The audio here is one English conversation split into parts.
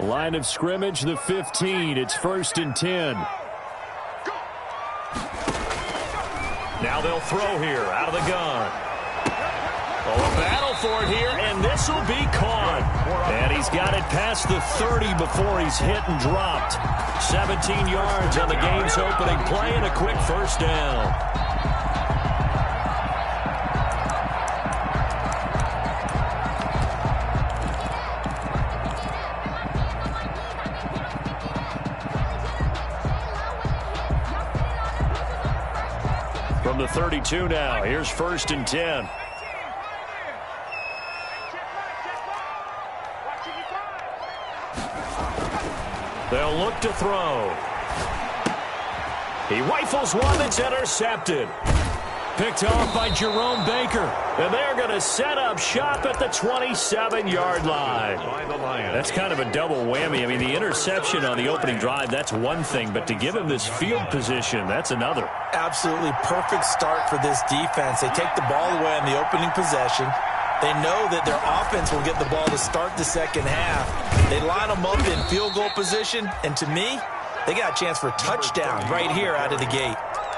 Line of scrimmage, the 15. It's 1st and 10. Now they'll throw here out of the gun. Oh, a battle for it here, and this will be caught. And he's got it past the 30 before he's hit and dropped. 17 yards on the game's opening play and a quick first down. From the 32 now, here's 1st and 10. They'll look to throw. He rifles one that's intercepted. Picked off by Jerome Baker. And they're going to set up shop at the 27-yard line. That's kind of a double whammy. I mean, the interception on the opening drive, that's one thing. But to give him this field position, that's another. Absolutely perfect start for this defense. They take the ball away on the opening possession. They know that their offense will get the ball to start the second half. They line them up in field goal position. And to me, they got a chance for a touchdown right here out of the gate.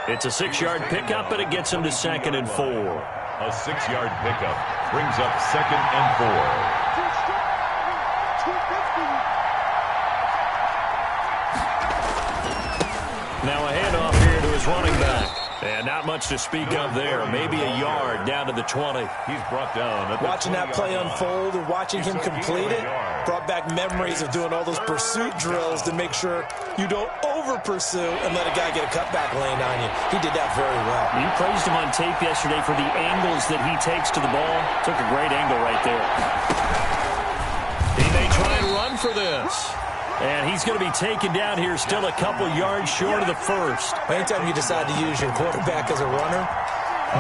It's a 6-yard pickup, and it gets them to 2nd and 4. A 6-yard pickup brings up 2nd and 4. Now a handoff here to his running back. And not much to speak of there. Maybe a yard down to the 20. He's brought down at the watching that play unfold and watching him complete it brought back memories of doing all those pursuit drills to make sure you don't over-pursue and let a guy get a cutback lane on you. He did that very well. You praised him on tape yesterday for the angles that he takes to the ball. Took a great angle right there. He may try and run for this. And he's going to be taken down here still a couple yards short of the first. Anytime you decide to use your quarterback as a runner,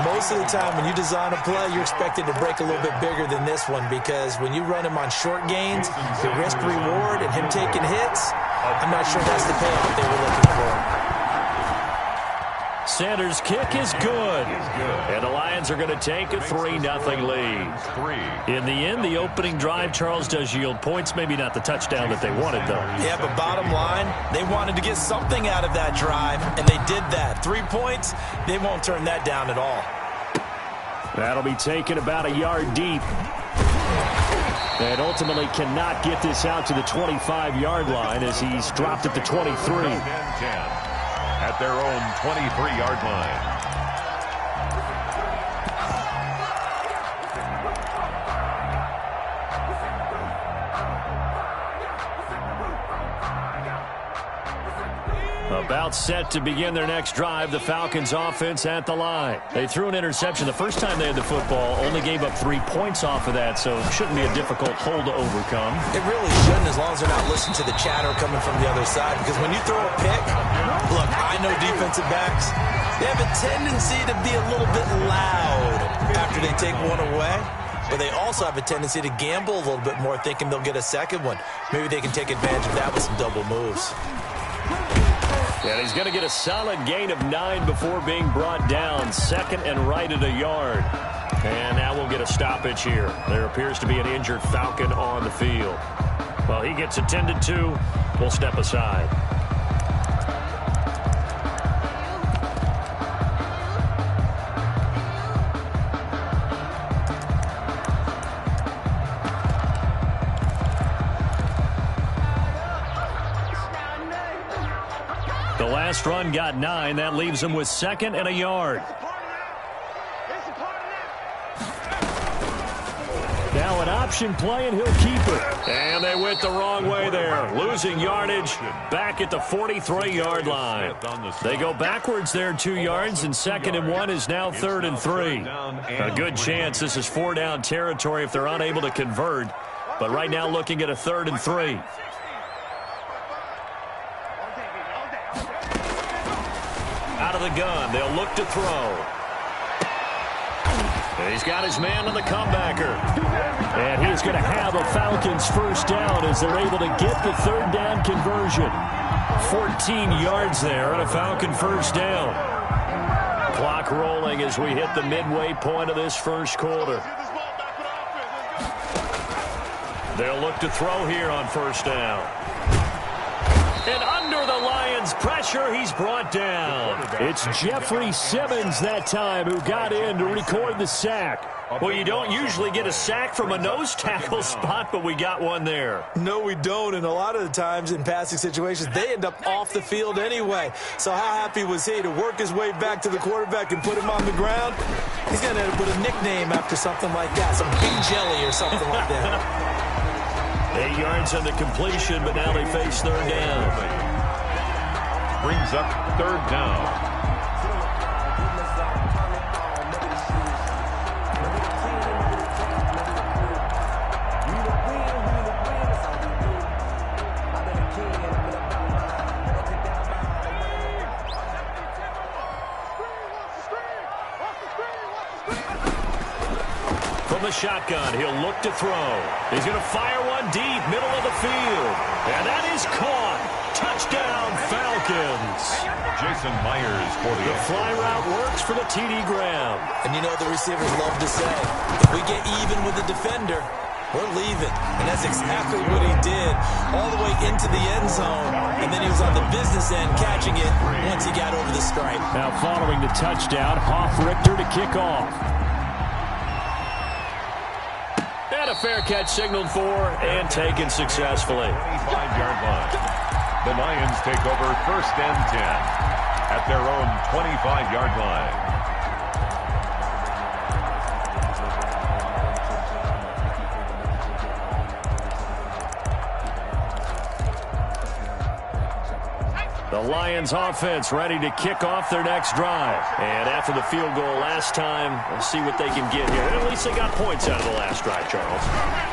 most of the time when you design a play, you're expected to break a little bit bigger than this one because when you run him on short gains, the risk-reward and him taking hits, I'm not sure that's the payoff they were looking for. Sanders' kick is good. And the Lions are going to take a 3-0 lead. In the end, the opening drive, Charles, does yield points. Maybe not the touchdown that they wanted, though. Yeah, but bottom line, they wanted to get something out of that drive, and they did that. 3 points, they won't turn that down at all. That'll be taken about a yard deep. And ultimately cannot get this out to the 25-yard line as he's dropped at the 23. At their own 23-yard line. About set to begin their next drive, the Falcons offense at the line. They threw an interception the first time they had the football, only gave up 3 points off of that, so it shouldn't be a difficult hole to overcome. It really shouldn't as long as they're not listening to the chatter coming from the other side, because when you throw a pick, look, I know defensive backs, they have a tendency to be a little bit loud after they take one away. But they also have a tendency to gamble a little bit more, thinking they'll get a second one. Maybe they can take advantage of that with some double moves. And he's going to get a solid gain of 9 before being brought down. 2nd and right at a yard. And now we'll get a stoppage here. There appears to be an injured Falcon on the field. Well, he gets attended to. We'll step aside. The last run got 9. That leaves him with 2nd and a yard. Now an option play, and he'll keep it. And they went the wrong way there. Losing yardage back at the 43-yard line. They go backwards there 2 yards, and 2nd and 1 is now 3rd and 3. A good chance this is 4-down territory if they're unable to convert. But right now looking at a 3rd and 3. Out of the gun, they'll look to throw. And he's got his man on the comebacker. And he's going to have a Falcons first down as they're able to get the 3rd down conversion. 14 yards there on a Falcon first down. Clock rolling as we hit the midway point of this first quarter. They'll look to throw here on first down. And under the Lions' pressure, he's brought down. It's Jeffrey Simmons that time who got in to record the sack. Well, you don't usually get a sack from a nose tackle spot, but we got one there. No, we don't, and a lot of the times in passing situations, they end up off the field anyway. So how happy was he to work his way back to the quarterback and put him on the ground? He's going to end up with a nickname after something like that, some Big Jelly or something like that. 8 yards on the completion, but now they face third down. Brings up third down. From the shotgun, he'll look to throw. He's going to fire one deep, middle of the field. And that is caught. Touchdown, Falcons. Jason Myers for the fly route works for the TD Graham. And you know the receivers love to say, if we get even with the defender, we're leaving. And that's exactly what he did, all the way into the end zone. And then he was on the business end catching it once he got over the stripe. Now following the touchdown, Hoff-Richter to kick off. And a fair catch signaled for and taken successfully. 25-yard line. The Lions take over first and 10 at their own 25-yard line. The Lions offense ready to kick off their next drive. And after the field goal last time, we'll see what they can get here. And at least they got points out of the last drive, Charles.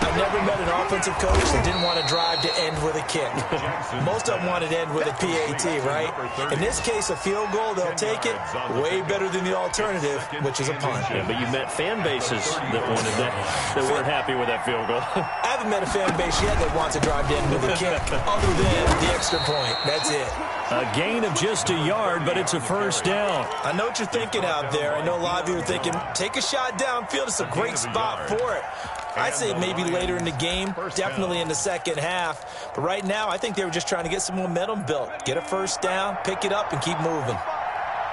I've never met an offensive coach that didn't want to drive to end with a kick. Most of them wanted to end with a PAT, right? In this case, a field goal, they'll take it. Way better than the alternative, which is a punt. Yeah, but you met fan bases that wanted that weren't happy with that field goal. I haven't met a fan base yet that wants to drive to end with a kick, other than the extra point. That's it. A gain of just a yard, but it's a first down. I know what you're thinking out there. I know a lot of you are thinking, take a shot downfield. It's a great spot for it. I'd say maybe later in the game, definitely in the second half. But right now, I think they were just trying to get some momentum built. Get a first down, pick it up, and keep moving.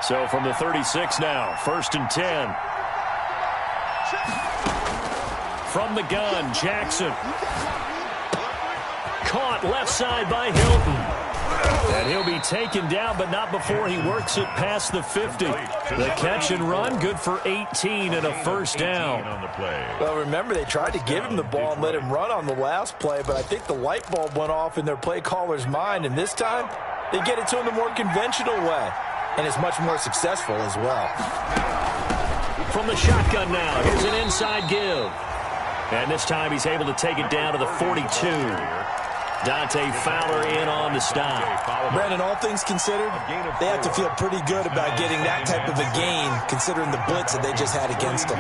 So from the 36 now, first and 10. From the gun, Jackson. Caught left side by Hilton. And he'll be taken down, but not before he works it past the 50. The catch and run, good for 18 and a first down. Well, remember, they tried to give him the ball and let him run on the last play, but I think the light bulb went off in their play caller's mind, and this time they get it to him the more conventional way, and it's much more successful as well. From the shotgun now, here's an inside give. And this time he's able to take it down to the 42. Dante Fowler in on the stop. Brandon, all things considered, they have to feel pretty good about getting that type of a gain, considering the blitz that they just had against them.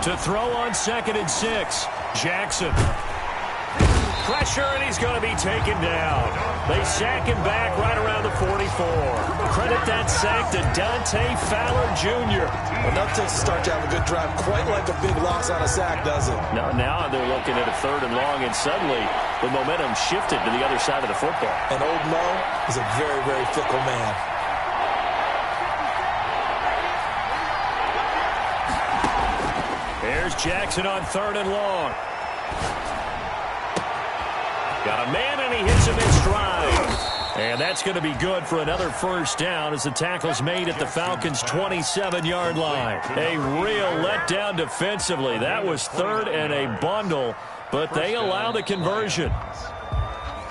To throw on 2nd and 6, Jackson. Pressure, and he's going to be taken down. They sack him back right around the 44. Credit that sack to Dante Fowler Jr. Enough to start to have a good drive. Quite like a big loss on a sack, does it? Now they're looking at a 3rd and long, and suddenly the momentum shifted to the other side of the football. And old Mo is a very, very fickle man. There's Jackson on 3rd and long. Got a man, and he hits him in stride. And that's going to be good for another first down as the tackle's made at the Falcons' 27-yard line. A real letdown defensively. That was 3rd and a bundle, but they allow the conversion.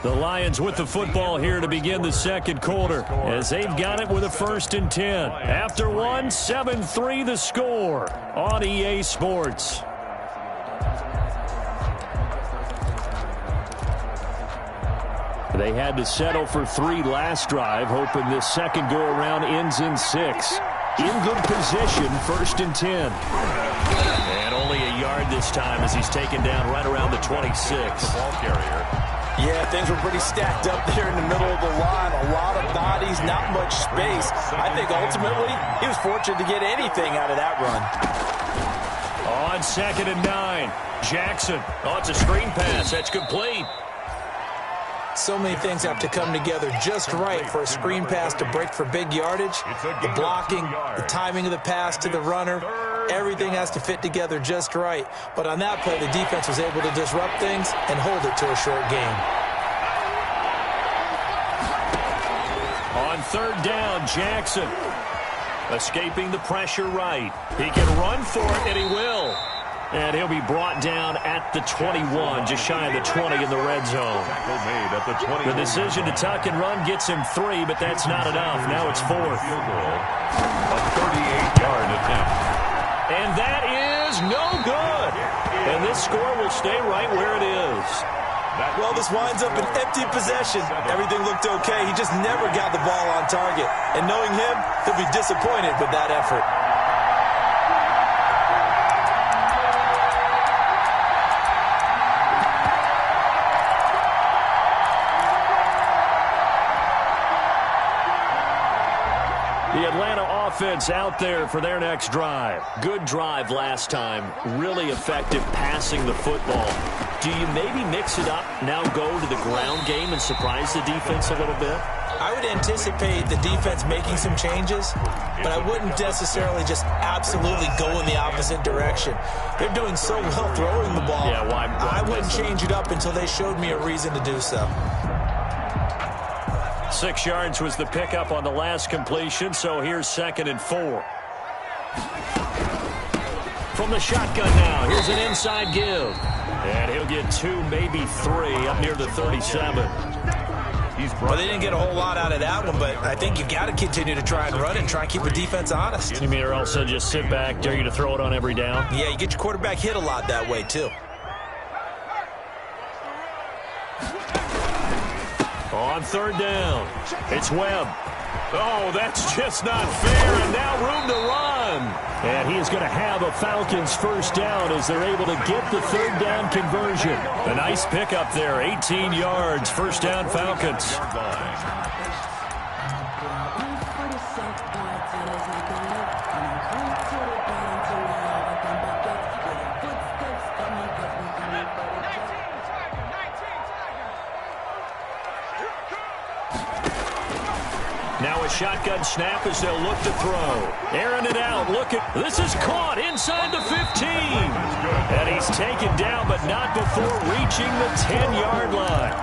The Lions with the football here to begin the second quarter as they've got it with a 1st and 10. After one, 7-3 the score on EA Sports. They had to settle for 3 last drive, hoping this second go-around ends in 6. In good position, 1st and 10. And only a yard this time as he's taken down right around the 26. The ball carrier. Yeah, things were pretty stacked up there in the middle of the line. A lot of bodies, not much space. I think ultimately he was fortunate to get anything out of that run. On 2nd and 9, Jackson. Oh, it's a screen pass. That's complete. So many things have to come together just right for a screen pass to break for big yardage. The blocking, the timing of the pass to the runner, everything has to fit together just right. But on that play, the defense was able to disrupt things and hold it to a short gain. On 3rd down, Jackson. Escaping the pressure right. He can run for it, and he will. And he'll be brought down at the 21, just shy of the 20 in the red zone. The decision to tuck and run gets him 3, but that's not enough. Now it's 4th. A 38-yard attempt. And that is no good. And this score will stay right where it is. Well, this winds up an empty possession. Everything looked okay. He just never got the ball on target. And knowing him, he'll be disappointed with that effort. The Atlanta offense out there for their next drive. Good drive last time. Really effective passing the football. Do you maybe mix it up, now go to the ground game and surprise the defense a little bit? I would anticipate the defense making some changes, but I wouldn't necessarily just absolutely go in the opposite direction. They're doing so well throwing the ball. Yeah, why I wouldn't change it up until they showed me a reason to do so. 6 yards was the pickup on the last completion, so here's 2nd and 4. From the shotgun now, here's an inside give. And he'll get 2, maybe 3, up near the 37. Well, they didn't get a whole lot out of that one, but I think you got to continue to try and run and try and keep the defense honest. You mean or else just sit back, dare you to throw it on every down? Yeah, you get your quarterback hit a lot that way, too. On 3rd down, it's Webb. Oh, that's just not fair, and now room to run. And he is going to have a Falcons first down as they're able to get the 3rd down conversion. A nice pickup there, 18 yards, first down Falcons. Now a shotgun snap as they'll look to throw. Airing it out. Look at this is caught inside the 15. And he's taken down, but not before reaching the 10-yard line.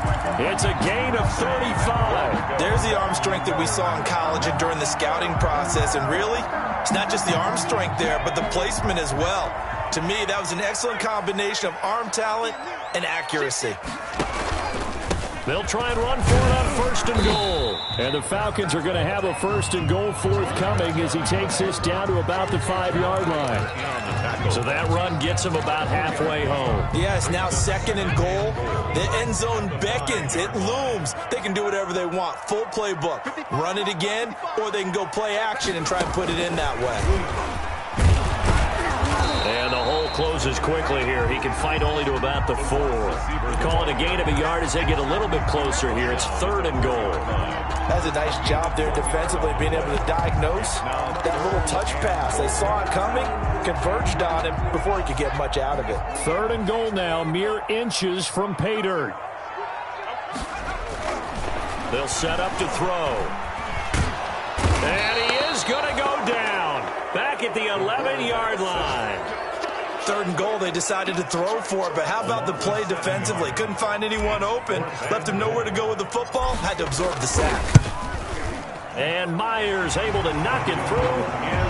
It's a gain of 35. There's the arm strength that we saw in college and during the scouting process. And really, it's not just the arm strength there, but the placement as well. To me, that was an excellent combination of arm talent and accuracy. They'll try and run for it on 1st and goal. And the Falcons are going to have a 1st and goal forthcoming as he takes this down to about the 5-yard line. So that run gets him about halfway home. Yes, now 2nd and goal. The end zone beckons. It looms. They can do whatever they want. Full playbook. Run it again, or they can go play action and try and put it in that way. And the hole closes quickly here. He can fight only to about the 4. Calling a gain of a yard as they get a little bit closer here. It's 3rd and goal. That's a nice job there defensively, being able to diagnose that little touch pass. They saw it coming, converged on him before he could get much out of it. 3rd and goal now, mere inches from pay dirt. They'll set up to throw. And he is going to go down. Back at the 11-yard line. 3rd and goal, they decided to throw for it, but how about the play defensively? Couldn't find anyone open, left him nowhere to go with the football, had to absorb the sack. And Myers able to knock it through,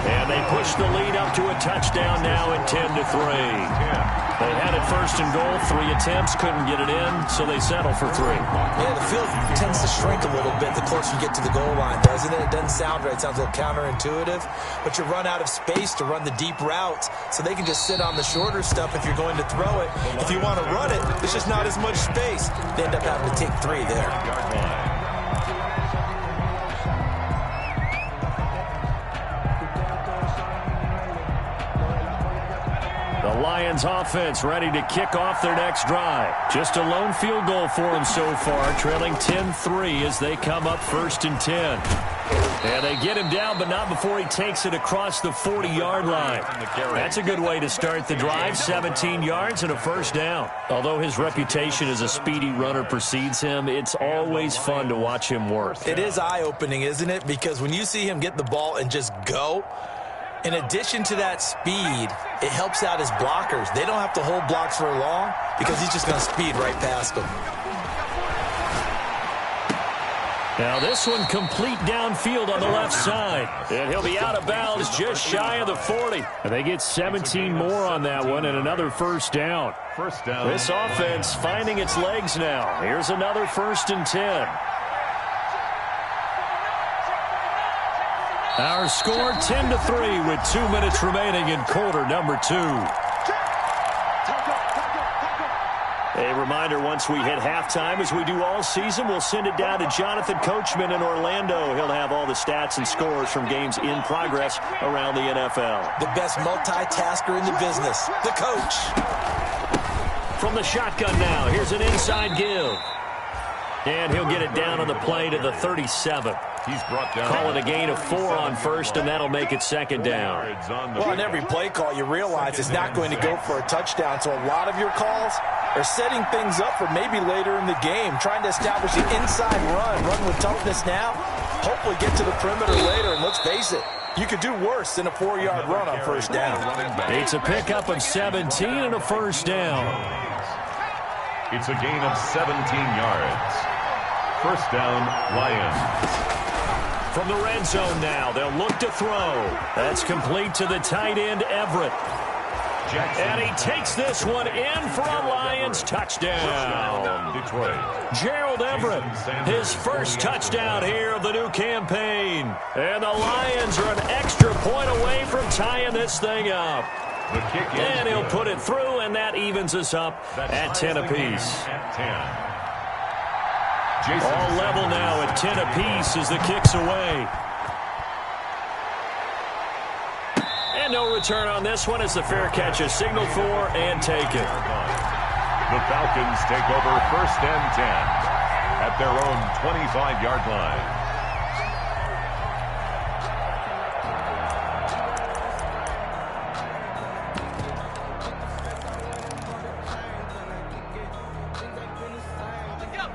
and they push the lead up to a touchdown now at 10-3. They had it 1st and goal, 3 attempts, couldn't get it in, so they settle for 3. Yeah, the field tends to shrink a little bit the closer you get to the goal line, doesn't it? It doesn't sound right. It sounds a little counterintuitive, but you run out of space to run the deep routes, so they can just sit on the shorter stuff if you're going to throw it. If you want to run it, there's just not as much space. They end up having to take 3 there. The Lions offense ready to kick off their next drive. Just a lone field goal for them so far, trailing 10-3 as they come up 1st and 10. And they get him down, but not before he takes it across the 40-yard line. That's a good way to start the drive, 17 yards and a first down. Although his reputation as a speedy runner precedes him, it's always fun to watch him work. It is eye-opening, isn't it? Because when you see him get the ball and just go, in addition to that speed, it helps out his blockers. They don't have to hold blocks for long because he's just going to speed right past them. Now this one complete downfield on the left side. And he'll be out of bounds just shy of the 40. And they get 17 more on that one and another first down. First down. This offense finding its legs now. Here's another 1st and 10. Our score 10-3 with 2 minutes remaining in quarter number 2. A reminder, once we hit halftime, as we do all season, we'll send it down to Jonathan Coachman in Orlando. He'll have all the stats and scores from games in progress around the NFL. The best multitasker in the business, the coach. From the shotgun now, here's an inside give. And he'll get it down on the play to the 37. He's brought down. Call it a gain of 4 on first, and that'll make it 2nd down. Well, on every play call, you realize it's not going to go for a touchdown, so a lot of your calls are setting things up for maybe later in the game, trying to establish an inside run with toughness now, hopefully get to the perimeter later, and let's face it, you could do worse than a 4-yard run on first down. It's a pickup of 17 and a first down. It's a gain of 17 yards. First down, Lions. From the red zone now, they'll look to throw. That's complete to the tight end, Everett. And he takes this one in for a Lions touchdown. Detroit. Gerald Everett, his first touchdown here of the new campaign. And the Lions are an extra point away from tying this thing up. The kick is and he'll put it through, and that evens us up at 10 apiece. All level now at 10 apiece as the kick's away. And no return on this one as the fair catch is signaled for and taken. The Falcons take over 1st and 10 at their own 25-yard line.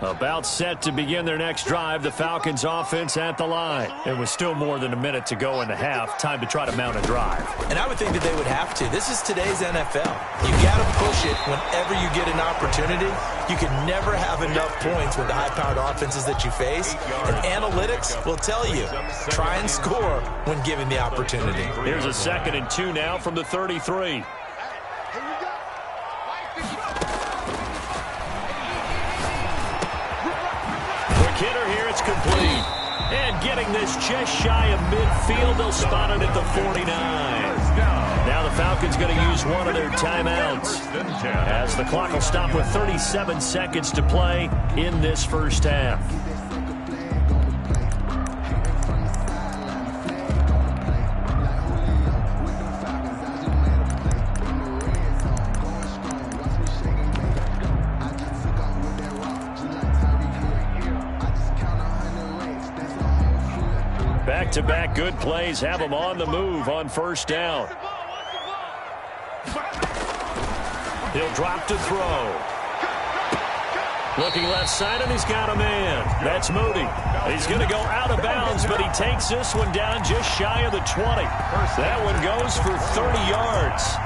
About set to begin their next drive, the Falcons offense at the line. And with still more than a minute to go in the half, time to try to mount a drive. And I would think that they would have to. This is today's NFL. You got to push it whenever you get an opportunity. You can never have enough points with the high-powered offenses that you face. And analytics will tell you, try and score when given the opportunity. Here's a 2nd and 2 now from the 33. Hitter here, it's complete. And getting this just shy of midfield, they'll spot it at the 49. Now the Falcons going to use one of their timeouts as the clock will stop with 37 seconds to play in this first half. Back-to-back good plays have them on the move on first down. He'll drop to throw. Looking left side, and he's got a man. That's Moody. He's going to go out of bounds, but he takes this one down just shy of the 20. That one goes for 30 yards.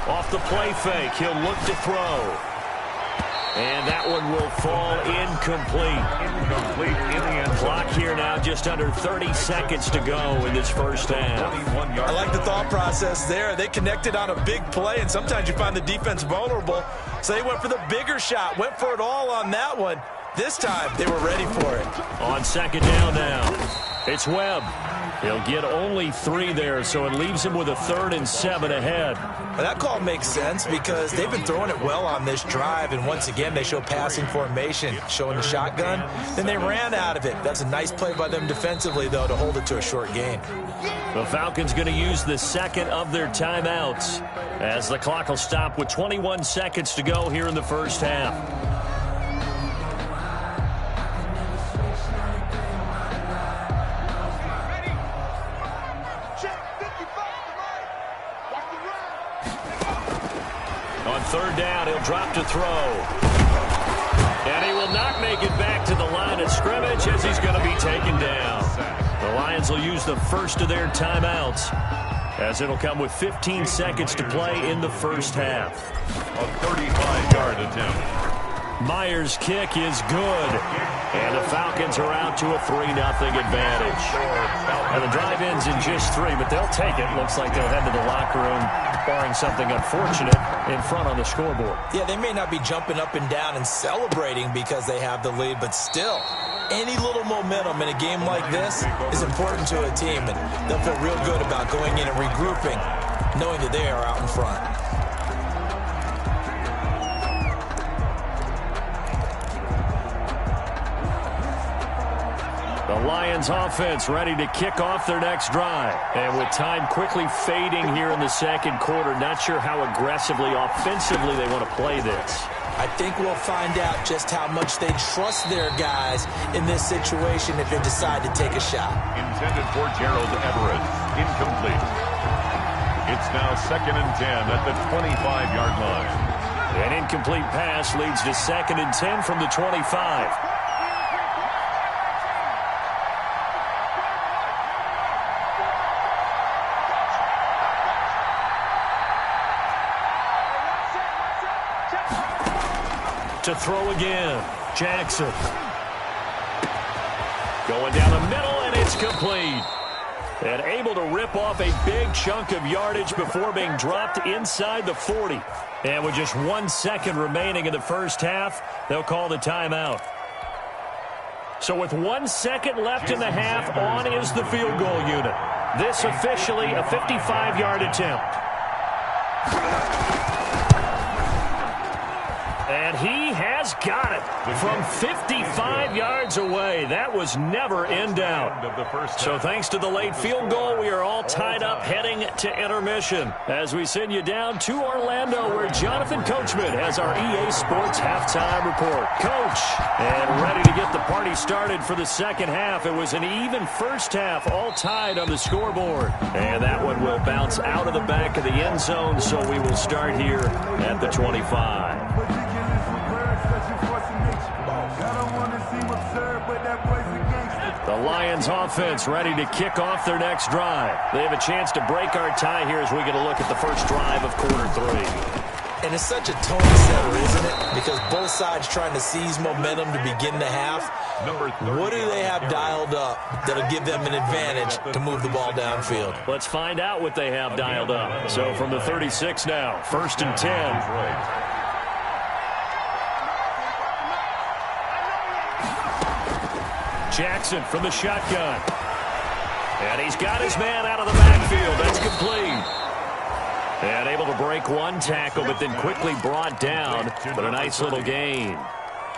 Off the play fake, he'll look to throw. And that one will fall incomplete. Incomplete in the end zone. Clock here now, just under 30 seconds to go in this first half. I like the thought process there. They connected on a big play, and sometimes you find the defense vulnerable. So they went for the bigger shot, went for it all on that one. This time, they were ready for it. On second down now, it's Webb. He'll get only 3 there, so it leaves him with a 3rd and 7 ahead. Well, that call makes sense because they've been throwing it well on this drive, and once again, they show passing formation, showing the shotgun. Then they ran out of it. That's a nice play by them defensively, though, to hold it to a short gain. The Falcons going to use the second of their timeouts as the clock will stop with 21 seconds to go here in the first half. On third down, he'll drop to throw. And he will not make it back to the line of scrimmage as he's going to be taken down. The Lions will use the first of their timeouts as it'll come with 15 seconds to play in the first half. A 35-yard attempt. Myers' kick is good. And the Falcons are out to a 3-0 advantage. And the drive ends in just 3, but they'll take it. Looks like they'll head to the locker room, barring something unfortunate, in front on the scoreboard. Yeah, they may not be jumping up and down and celebrating because they have the lead, but still, any little momentum in a game like this is important to a team, and they'll feel real good about going in and regrouping, knowing that they are out in front. The Lions offense ready to kick off their next drive. And with time quickly fading here in the second quarter, not sure how aggressively, offensively they want to play this. I think we'll find out just how much they trust their guys in this situation if they decide to take a shot. Intended for Gerald Everett. Incomplete. It's now 2nd and 10 at the 25-yard line. An incomplete pass leads to 2nd and 10 from the 25. To throw again, Jackson. Going down the middle, and it's complete. And able to rip off a big chunk of yardage before being dropped inside the 40. And with just 1 second remaining in the first half, they'll call the timeout. So with 1 second left in the half, on is the field goal unit. This officially a 55-yard attempt. And he has got it from 55 yards away. That was never in doubt. So thanks to the late field goal, we are all tied up heading to intermission as we send you down to Orlando where Jonathan Coachman has our EA Sports halftime report. Coach, and ready to get the party started for the second half. It was an even first half, all tied on the scoreboard. And that one will bounce out of the back of the end zone, so we will start here at the 25. The Lions offense ready to kick off their next drive. They have a chance to break our tie here as we get a look at the first drive of quarter 3. And it's such a tone setter, isn't it? Because both sides trying to seize momentum to begin the half. What do they have dialed up that'll give them an advantage to move the ball downfield? Let's find out what they have dialed up. So from the 36 now, 1st and 10. Jackson from the shotgun. And he's got his man out of the backfield. That's complete. And able to break one tackle, but then quickly brought down. But a nice little gain.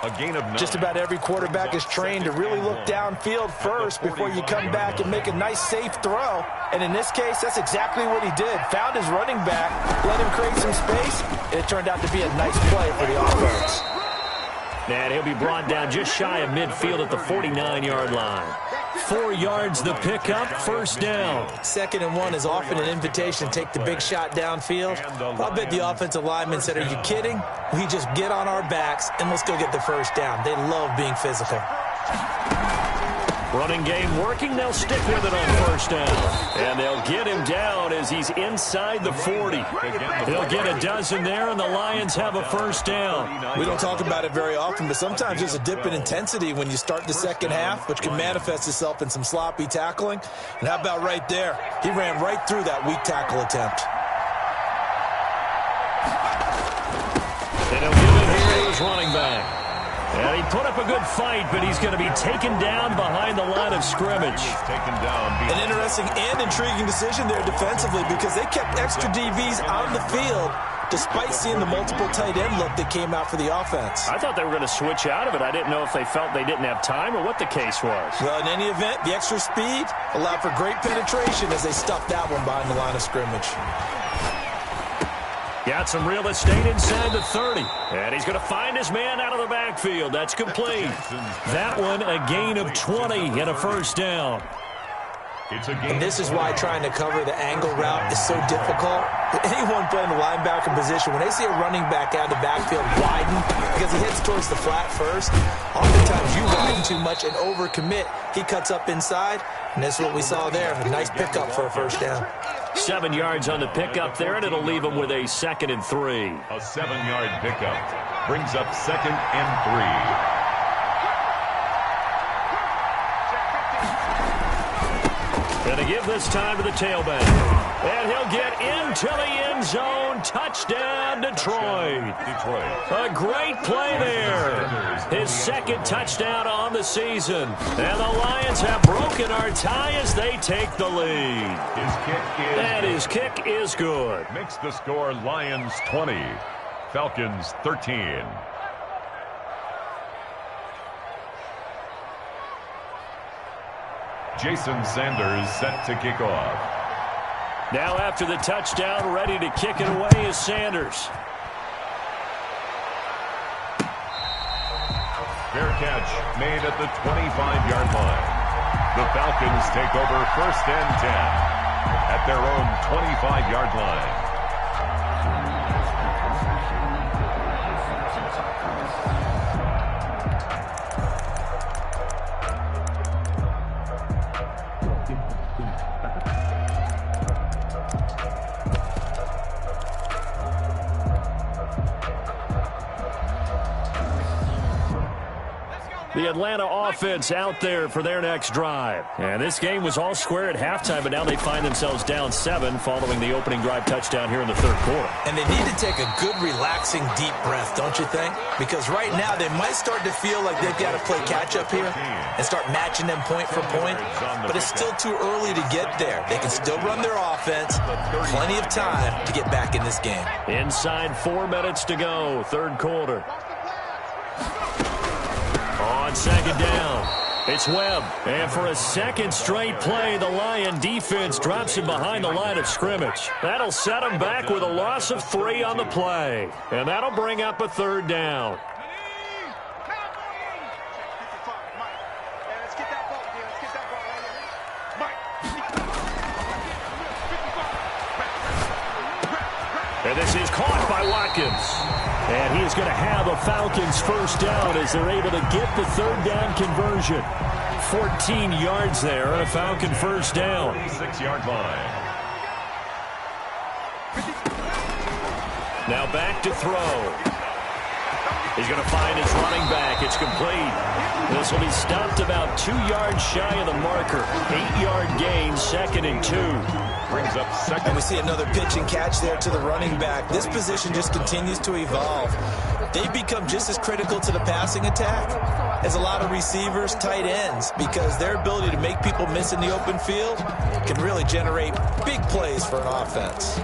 A gain of 9. Just about every quarterback is trained to really look downfield first before you come back and make a nice, safe throw. And in this case, that's exactly what he did. Found his running back, let him create some space, and it turned out to be a nice play for the offense. And he'll be brought down just shy of midfield at the 49-yard line. 4 yards the pickup, first down. 2nd and 1 is often an invitation to take the big shot downfield. I'll bet the offensive lineman said, are you kidding? We just get on our backs and let's go get the first down. They love being physical. Running game working, they'll stick with it on first down. And they'll get him down as he's inside the 40. They'll get a dozen there, and the Lions have a first down. We don't talk about it very often, but sometimes there's a dip in intensity when you start the second half, which can manifest itself in some sloppy tackling. And how about right there? He ran right through that weak tackle attempt. And he'll give it here to his running back. And he put up a good fight, but he's going to be taken down behind the line of scrimmage. An interesting and intriguing decision there defensively because they kept extra DBs on the field despite seeing the multiple tight end look that came out for the offense. I thought they were going to switch out of it. I didn't know if they felt they didn't have time or what the case was. Well, in any event, the extra speed allowed for great penetration as they stuffed that one behind the line of scrimmage. Got some real estate inside the 30. And he's going to find his man out of the backfield. That's complete. That one, a gain of 20 and a first down. And this is why trying to cover the angle route is so difficult. Anyone playing the linebacker position, when they see a running back out of the backfield widen because he hits towards the flat first, oftentimes you widen too much and overcommit. He cuts up inside, and that's what we saw there. A nice pickup for a first down. 7 yards on the pickup there, and it'll leave him with a 2nd and 3. A 7-yard pickup brings up 2nd and 3. Going to give this time to the tailback. And he'll get into the end zone. Touchdown, Detroit. A great play there. His 2nd touchdown on the season. And the Lions have broken our tie as they take the lead. His kick is good. Makes the score Lions 20, Falcons 13. Jason Sanders set to kick off. Now after the touchdown, ready to kick it away is Sanders. Fair catch made at the 25-yard line. The Falcons take over 1st and 10 at their own 25-yard line. The Atlanta offense out there for their next drive. And this game was all square at halftime, but now they find themselves down 7 following the opening drive touchdown here in the 3rd quarter. And they need to take a good, relaxing, deep breath, don't you think? Because right now they might start to feel like they've got to play catch-up here and start matching them point for point. But it's still too early to get there. They can still run their offense. Plenty of time to get back in this game. Inside 4 minutes to go, 3rd quarter. On 2nd down, it's Webb. And for a 2nd straight play, the Lion defense drops him behind the line of scrimmage. That'll set him back with a loss of 3 on the play. And that'll bring up a 3rd down. And this is caught by Watkins. And he is going to have a Falcons first down as they're able to get the 3rd down conversion. 14 yards there on a Falcon first down. 6-yard line. Now back to throw. He's going to find his running back. It's complete. This will be stopped about 2 yards shy of the marker. 8-yard gain, 2nd and 2. Brings up 2nd. And we see another pitch and catch there to the running back. This position just continues to evolve. They become just as critical to the passing attack as a lot of receivers, tight ends, because their ability to make people miss in the open field can really generate big plays for an offense.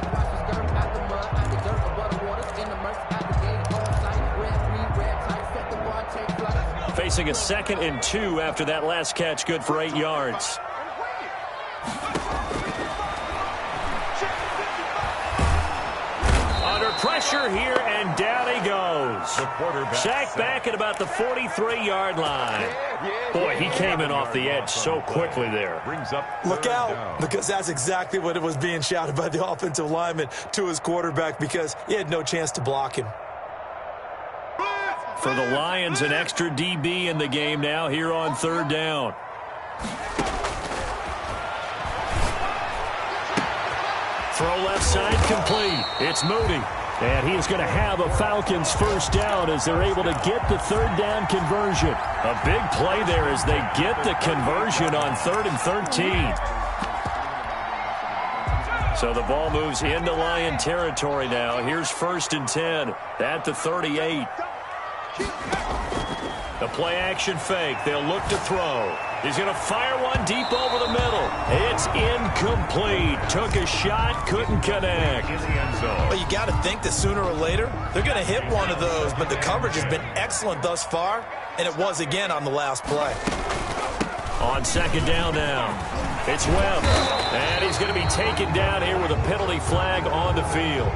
Facing a 2nd and 2 after that last catch, good for 8 yards. Under pressure here, and down he goes. Sacked back at about the 43-yard line. Boy, he came in off the edge so quickly there. Look out, because that's exactly what it was being shouted by the offensive lineman to his quarterback, because he had no chance to block him. For the Lions, an extra DB in the game now here on 3rd down. Throw left side complete. It's Moody. And he is going to have a Falcons first down as they're able to get the 3rd down conversion. A big play there as they get the conversion on 3rd and 13. So the ball moves into Lion territory now. Here's 1st and 10 at the 38. The play action fake. They'll look to throw. He's going to fire one deep over the middle. It's incomplete. Took a shot, couldn't connect. Well, you got to think that sooner or later they're going to hit one of those, but the coverage has been excellent thus far, and it was again on the last play. On second down now, it's Webb, and he's going to be taken down here with a penalty flag on the field.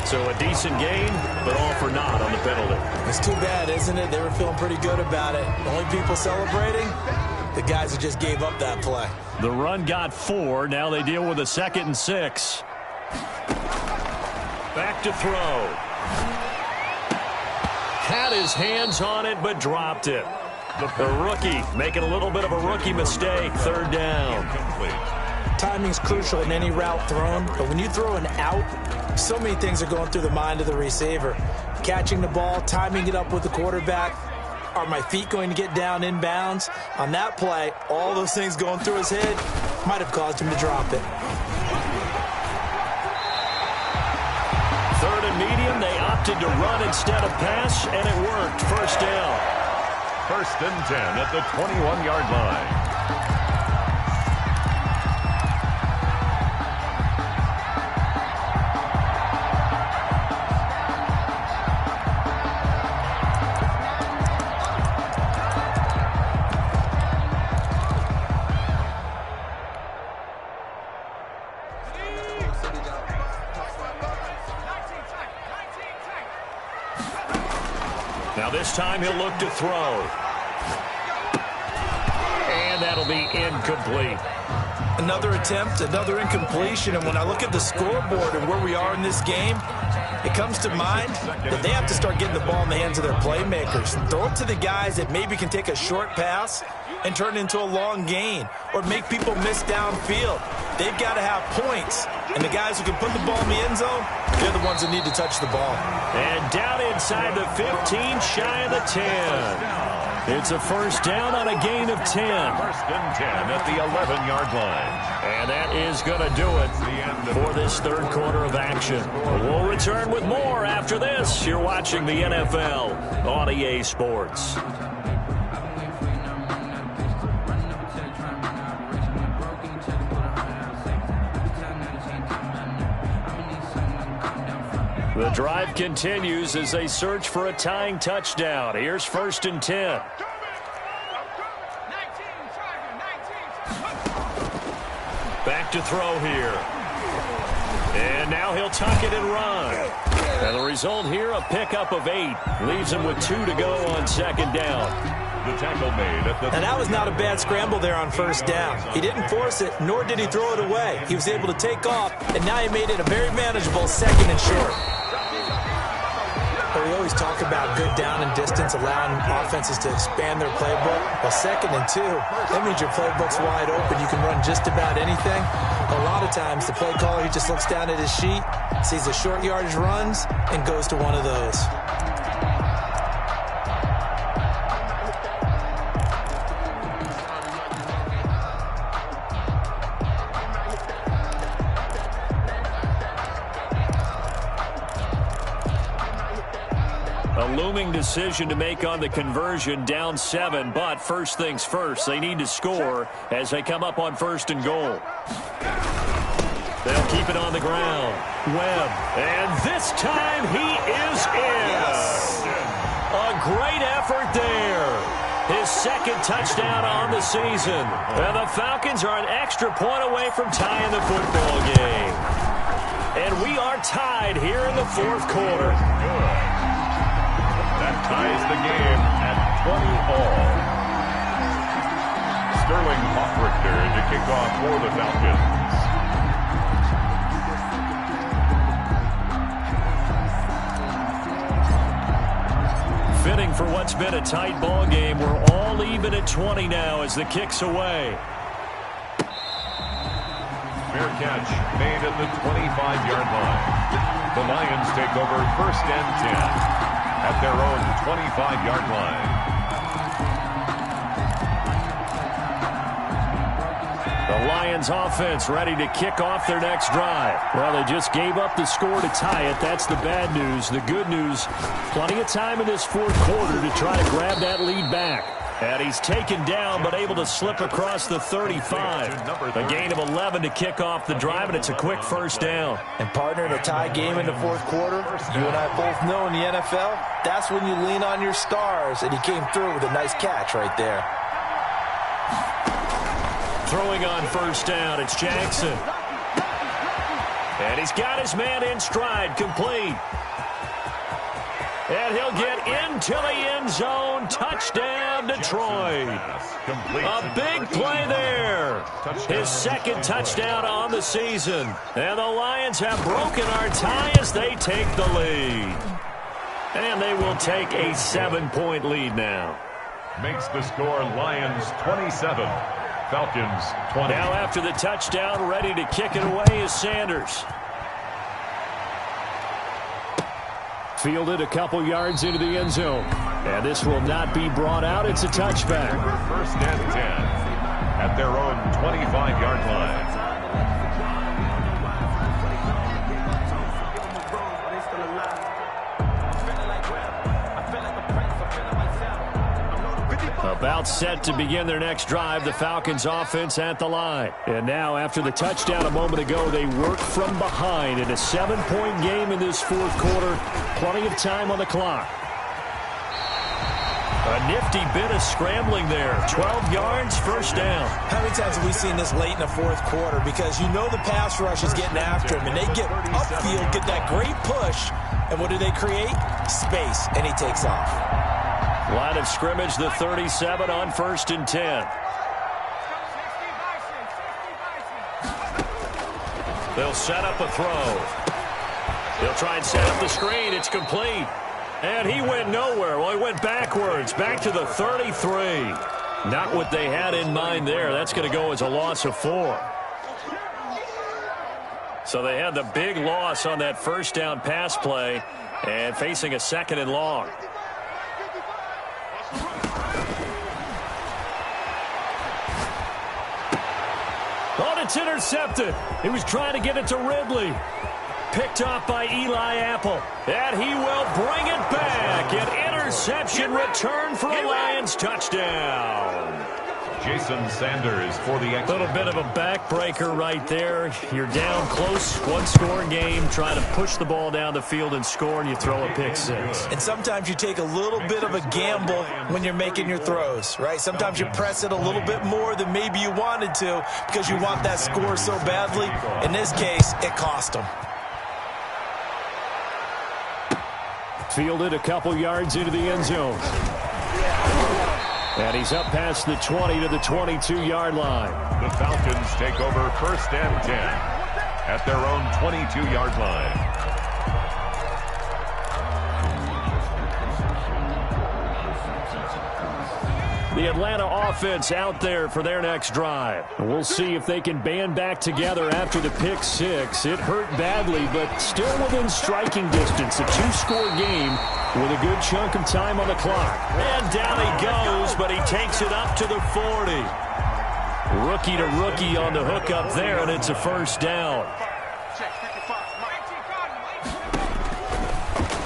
So a decent gain, but all for naught on the penalty. It's too bad, isn't it? They were feeling pretty good about it. The only people celebrating, the guys who just gave up that play. The run got 4. Now they deal with a 2nd and 6. Back to throw. Had his hands on it, but dropped it. The rookie making a little bit of a rookie mistake. 3rd down. Timing's crucial in any route thrown, but when you throw an out, so many things are going through the mind of the receiver. Catching the ball, timing it up with the quarterback. Are my feet going to get down inbounds? On that play, all those things going through his head might have caused him to drop it. 3rd and medium, they opted to run instead of pass, and it worked. 1st down. 1st and 10 at the 21-yard line. Now this time he'll look to throw. And that'll be incomplete. Another attempt, another incompletion, and when I look at the scoreboard and where we are in this game, it comes to mind that they have to start getting the ball in the hands of their playmakers. Throw it to the guys that maybe can take a short pass and turn it into a long gain or make people miss downfield. They've got to have points, and the guys who can put the ball in the end zone, they're the ones that need to touch the ball. And down inside the 15, shy of the 10. It's a 1st down on a gain of 10. 1st and 10 at the 11-yard line. And that is going to do it for this 3rd quarter of action. We'll return with more after this. You're watching the NFL on EA Sports. The drive continues as they search for a tying touchdown. Here's 1st and 10. Back to throw here. And now he'll tuck it and run. And the result here, a pickup of 8. Leaves him with 2 to go on 2nd down. The tackle made at the... And that was not a bad scramble there on 1st down. He didn't force it, nor did he throw it away. He was able to take off, and now he made it a very manageable 2nd and short. But we always talk about good down and distance, allowing offenses to expand their playbook. Well, 2nd and 2, that means your playbook's wide open. You can run just about anything. A lot of times, the play caller, he just looks down at his sheet, sees the short yardage runs, and goes to one of those. A looming decision to make on the conversion, down 7, but first things first, they need to score as they come up on 1st and goal. They'll keep it on the ground. Webb, and this time he is in. A great effort there. His 2nd touchdown on the season. And the Falcons are an extra point away from tying the football game. And we are tied here in the 4th quarter. That ties the game at 20-all. Sterling Hoffrichter to kick off for the Falcons. Fitting for what's been a tight ball game. We're all even at 20 now as the kick's away. Fair catch made at the 25-yard line. The Lions take over 1st and 10. At their own 25-yard line. The Lions offense ready to kick off their next drive. Well, they just gave up the score to tie it. That's the bad news. The good news, plenty of time in this fourth quarter to try to grab that lead back. And he's taken down but able to slip across the 35. A gain of 11 to kick off the drive, and it's a quick first down. And partner, in a tie game in the fourth quarter, you and I both know in the NFL, that's when you lean on your stars, and he came through with a nice catch right there. Throwing on first down, it's Jackson. And he's got his man in stride, complete. And he'll get into the end zone. Touchdown, Detroit. A big play there. His second touchdown on the season. And the Lions have broken our tie as they take the lead. And they will take a 7-point lead now. Makes the score Lions 27, Falcons 20. Now after the touchdown, ready to kick it away is Sanders. Fielded a couple yards into the end zone. And this will not be brought out. It's a touchback. First and 10 at their own 25-yard line. About set to begin their next drive, the Falcons offense at the line. And now after the touchdown a moment ago, they work from behind in a 7-point game in this fourth quarter. Plenty of time on the clock. A nifty bit of scrambling there. 12 yards, first down. How many times have we seen this late in the fourth quarter? Because you know the pass rush is getting after him, and they get upfield, get that great push, and what do they create? Space, and he takes off. Line of scrimmage, the 37 on first and 10. They'll set up a throw. They'll try and set up the screen. It's complete. And he went nowhere. Well, he went backwards, back to the 33. Not what they had in mind there. That's going to go as a loss of 4. So they had the big loss on that first down pass play and facing a second and long. Oh, it's intercepted. He was trying to get it to Ridley. Picked off by Eli Apple. And he will bring it back. An interception return for a Lions touchdown. Jason Sanders for the extra. Little bit of a backbreaker right there. You're down close, one-score game. Try to push the ball down the field and score, and you throw a pick six. And sometimes you take a little bit of a gamble when you're making your throws, right? Sometimes you press it a little bit more than maybe you wanted to because you want that score so badly. In this case, it cost them. Fielded a couple yards into the end zone. And he's up past the 20 to the 22-yard line. The Falcons take over first and 10 at their own 22-yard line. The Atlanta offense out there for their next drive. We'll see if they can band back together after the pick six. It hurt badly, but still within striking distance. A two-score game with a good chunk of time on the clock. And down he goes, but he takes it up to the 40. Rookie to rookie on the hook up there, and it's a first down.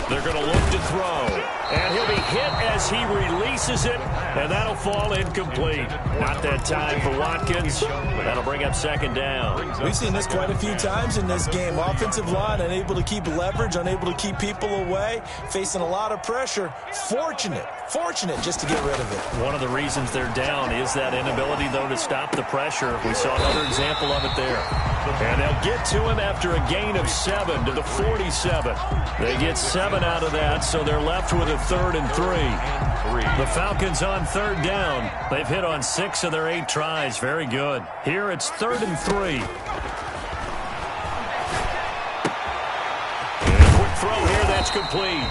They're going to look to throw. And he'll be hit as he releases it, and that'll fall incomplete. Not that time for Watkins. That'll bring up second down. We've seen this quite a few times in this game. Offensive line unable to keep leverage, unable to keep people away, facing a lot of pressure. Fortunate just to get rid of it. One of the reasons they're down is that inability, though, to stop the pressure. We saw another example of it there. And they'll get to him after a gain of 7 to the 47. They get 7 out of that, so they're left with a 3rd and 3. The Falcons on 3rd down. They've hit on 6 of their 8 tries. Very good. Here it's 3rd and 3. And a quick throw here. That's complete.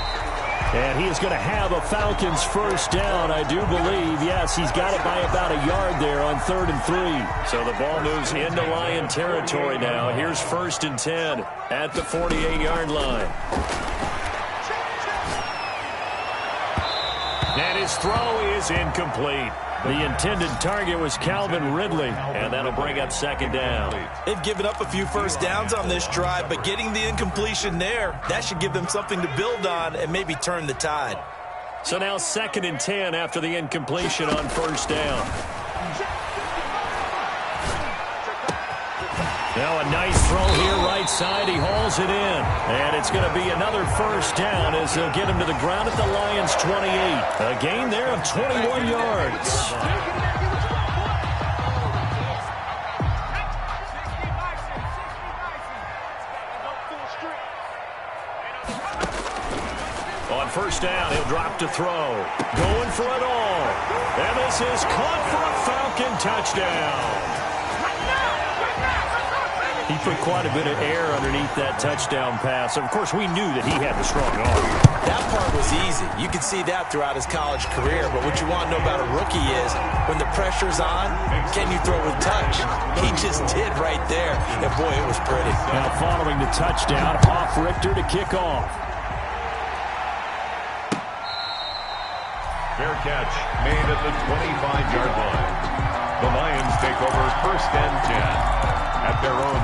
And he is going to have a Falcons first down, I do believe. Yes, he's got it by about a yard there on 3rd and 3. So the ball moves into Lion territory now. Here's 1st and 10 at the 48-yard line. And his throw is incomplete. The intended target was Calvin Ridley, and that'll bring up second down. They've given up a few first downs on this drive, but getting the incompletion there, that should give them something to build on and maybe turn the tide. So now 2nd and 10 after the incompletion on first down. Now a nice throw here right side. He hauls it in. And it's going to be another first down as they'll get him to the ground at the Lions' 28. A gain there of 21 yards. On first down, he'll drop to throw. Going for it all. And this is caught for a Falcon touchdown. He put quite a bit of air underneath that touchdown pass. Of course, we knew that he had the strong arm. That part was easy. You could see that throughout his college career. But what you want to know about a rookie is when the pressure's on, can you throw with touch? He just did right there. And, boy, it was pretty. Now following the touchdown, Hoff Richter to kick off. Fair catch made at the 25-yard line. The Lions take over 1st and 10 at their own